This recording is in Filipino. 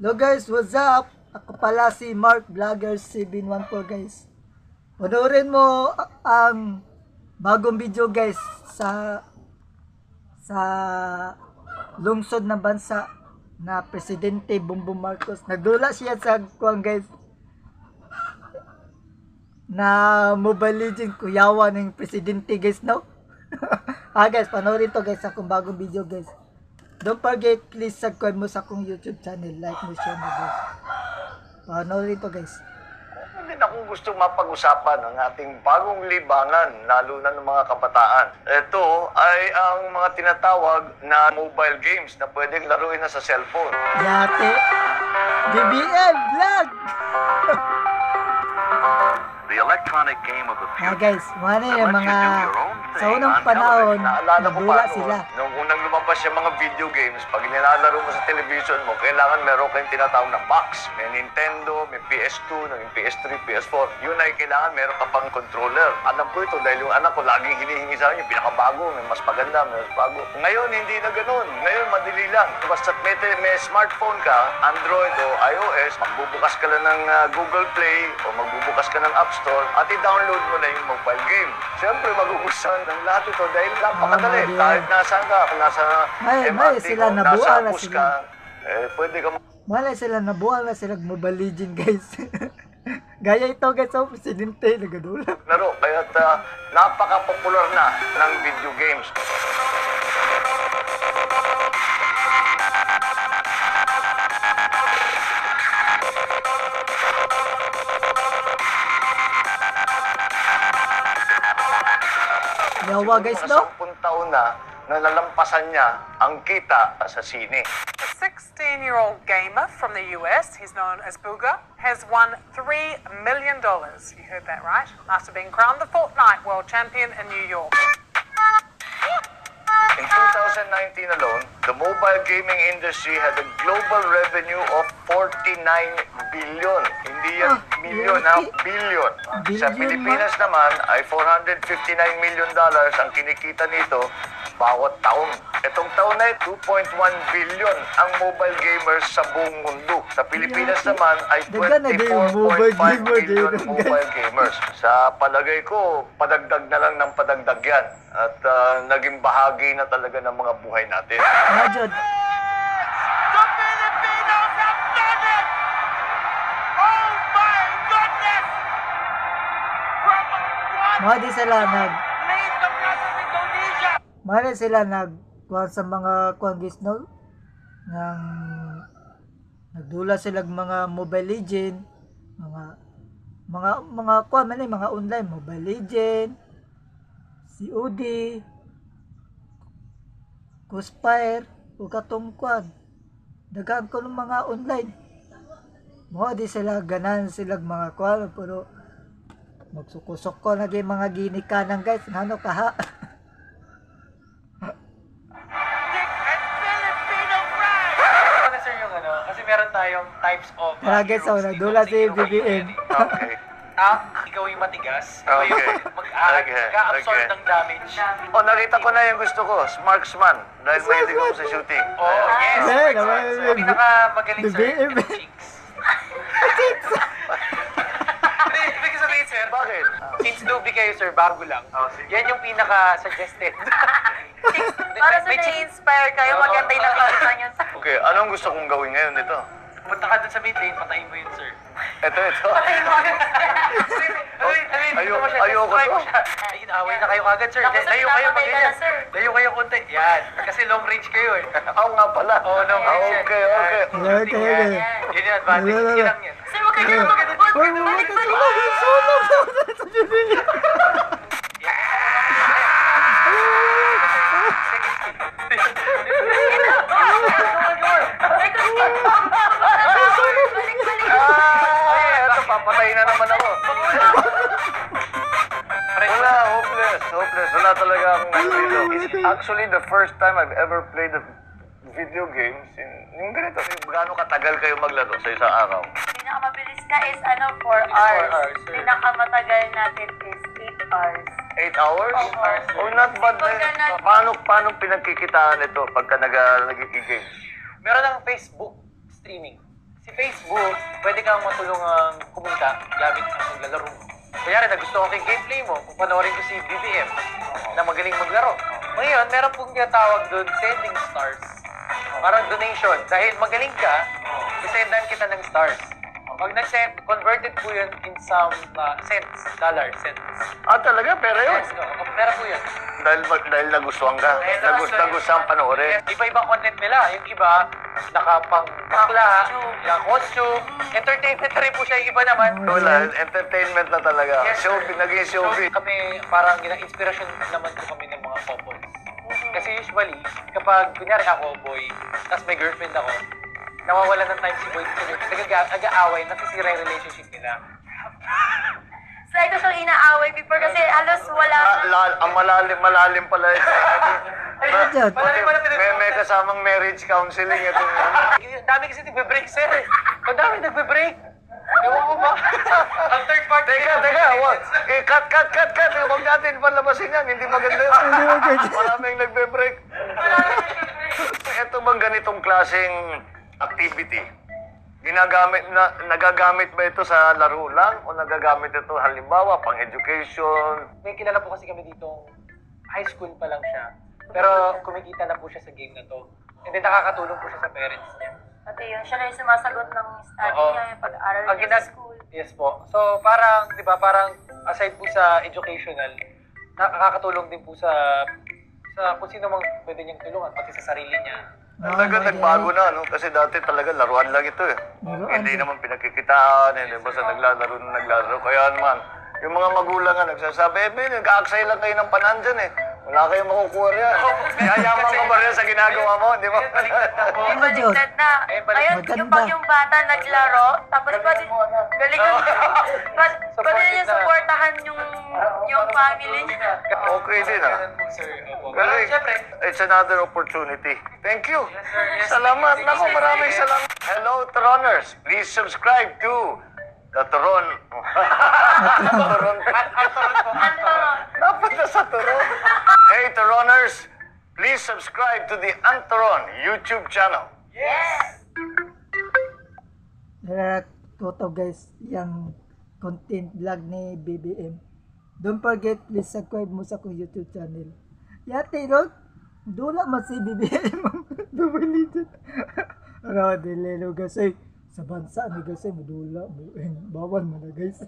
Hello guys, what's up? Ako pala si Mark Vlogger 714 guys. Panoorin mo ang bagong video guys sa lungsod ng bansa na Presidente Bongbong Marcos. Nagdula siya sa kuwan guys na Mobile Legends kuyawan ng Presidente guys, no? Guys, panoorin to guys sa akong bagong video guys. Don't forget, please subscribe mo sa akong YouTube channel. Like mo, share mo guys. Panoorin to guys. Hindi na akong gustong mapag-usapan ang ating bagong libangan, lalo na ng mga kabataan. Ito ay ang mga tinatawag na mobile games na pwedeng laruin na sa cellphone. Yate. BBM Vlog! The electronic game of the future. Guys, mga na yung mga sa unang panahon, Naalala ko nagdula paano, sila. nung unang lumabas yung mga video games, pag nilalaro mo sa television mo, kailangan meron kayong tinatawag na box. May Nintendo, may PS2, naging PS3, PS4. Yun ay kailangan meron ka pang controller. Alam ko ito dahil yung anak ko laging hinihingi sa akin yung pinakabago, may mas maganda, may mas bago. Ngayon, hindi na ganun. Ngayon, madali lang. Basta may smartphone ka, Android o iOS, magbubukas ka lang ng Google Play o magbubukas ka ng App Store at i-download mo na yung mobile game. Siyempre, magugustuhan ng lahat ito dahil napakadali. Kahit nasaan ka, nasa MRT sila ko, nabuo nasa na bus sila. ka, pwede ka Malay sila, nabuhay na sila Mobile Legends guys. Gaya ito guys, sa Presidente, nagadula. laro. Kaya napaka-popular na ng video games. Yawa guys, no? 10 taon na nalalampasan niya ang kita sa sine. A 16-year-old gamer from the US, he's known as Booga, has won $3 million. You heard that right? After being crowned the Fortnite World Champion in New York. In 2019 alone, the mobile gaming industry had a global revenue of 49 billion. Hindi yan million, billion. Sa Billion, Pilipinas naman ay 459 million dollars ang kinikita nito bawat taon. Itong taon na 2.1 billion ang mobile gamers sa buong mundo. Sa Pilipinas naman ay Dagan na din yung mobile 24.5 gamer million din, mobile gamers. Sa palagay ko, padagdag na lang ng padagdag yan. At naging bahagi na talaga ng mga buhay natin. Imagine, The Filipinos have done it! Oh my goodness! From mga di sila nag made the rest of Indonesia! mga di sila nagkuhan sa mga kuhan guys, no? Nagdula sila mga Mobile Legend, mga kuhan man mga online Mobile Legend, COD, Crossfire, o katong kuhan. Dagan ko ng mga online. Mga di sila ganan sila mga kuhan, pero magsukusok ko na yung mga ginikanan guys, nano kaha. Ano sir yung ano? Kasi meron tayong types of Tara guys, heroes nagdula dito si sa Hero BBM. Okay. Ikaw yung matigas. Ikaw yung Okay. mag-absorb Okay. ng damage. Oh, nakita ko na yung gusto ko. Marksman. Dahil mahilig ako sa shooting. Oh, yes. Yeah, Excellent. naman, So, pinakamagaling sir, BBM. yung cheeks. Ibig sabihin sir, Bakit? since newbie kayo sir, bago lang, yan yung pinaka-suggested. Para sa na-inspire kayo, maganda yung nakikita nyo sa... Okay, anong gusto kong gawin ngayon nito? Punta ka dun sa mid lane, patayin mo yun sir. Ito. Ayoko to. Ayun, away na kayo agad sir. Tapos, Layo kayo pinapatay ka mag-ganyan. na, sir. Layo kayo konti. Yan. Kasi long range kayo eh. Ako nga pala. Oo, long range yan. Okay. Okay, okay. Yun yung advantage. Yun lang yan. Sir, wag ka dyan, wag ka dyan. Uy, balik. Ay, ito, papatayin na naman ako. Wala, hopeless. Wala talaga akong nandito. It's actually the first time I've ever played a video games yung ganito. Gaano katagal kayo maglaro sa isang araw? Pinakamabilis ka is 4 hours, hours. sir. Pinakamatagal natin is 8 hours. 8 hours? Oo. Oh, not bad Pagka din. nag- Paano pinagkikitaan ito pagka nag-game? Meron ng Facebook streaming. si Facebook, pwede kang matulungang kumita gamit ang paglalaro mo. Kunyari, nagustuhan ko yung gameplay mo, kung panoorin ko si BBM na magaling maglaro. Ngayon, meron pong tinatawag doon, sending stars. Parang donation. Dahil magaling ka, isendan kita ng stars. Pag nag-send, converted po yun in some cents, cents. Talaga? Pera yun? Yes, no, pera po yun. Dahil nagustuhan ka. Nagustuhan panoorin. Iba-ibang content nila. Yung iba, nakapang bakla, yung costume, entertainment na rin po siya. Yung iba naman, Wala, entertainment na talaga. Yes, Showbiz, naging showbiz. kami, parang inspiration naman po kami ng mga couples. Kasi usually, kapag, kunyari ako, boy, tapos may girlfriend ako, nawawalan ng time si boy kasi nag-aaway, nasisira yung relationship nila. Sila ito siyang inaaway before kasi halos wala na. Ang malalim pala ito. Diyan. May kasamang marriage counseling ito. Ang dami kasi nagbe-break, sir. Ang dami nagbe-break. Ewan ko ba? Ang third party. Teka, wag. Cut. Huwag natin palabasin yan. Hindi maganda yun. Maraming nagbe-break. Ito bang ganitong klaseng activity? Nagagamit ba ito sa laro lang? O nagagamit ito halimbawa pang education? May kilala po kasi kami dito, high school pa lang siya. Pero kumikita na po siya sa game na to. And then nakakatulong po siya sa parents niya. Pati yun, siya na yung sumasagot ng study Oo. niya, yung pag-aaral Ang niya sa school. Yes po. So parang, di ba, parang aside po sa educational, nakakatulong din po sa kung sino mang pwede niyang tulungan, pati sa sarili niya. Talaga nagbago na, no? Kasi dati talaga laruan lang ito eh. Laruan Hindi din. naman pinagkikitaan, hindi basta naglalaro. Kaya naman, yung mga magulang nga nagsasabi, nag-aaksay lang kayo ng panan dyan eh. Wala kayong makukuha riyan. Yayaman ka ba rin sa ginagawa mo, di ba? Ay, baliktad na. Ngayon, Maganda. yung pag yung bata naglaro, tapos pwede, galing pwede niya supportahan yung family niya. Okay din ah. Sir, opo. Pero Galing. syempre, It's another opportunity. Thank you. sir. Yes, Salamat. sir. Naku, maraming salamat. Hello, Troners. Please subscribe to the Tron. Tron. Anton, Dapat na sa Turon. Hey, Turoners, please subscribe to the Anturon YouTube channel. Toto guys, yung content vlog ni BBM. Don't forget, please subscribe mo sa akong YouTube channel. Yate, Rod, dula man si BBM. Dumalitin. Ano, dilelo guys, sa bansa ni guys, madula mo. Bawal mo na guys.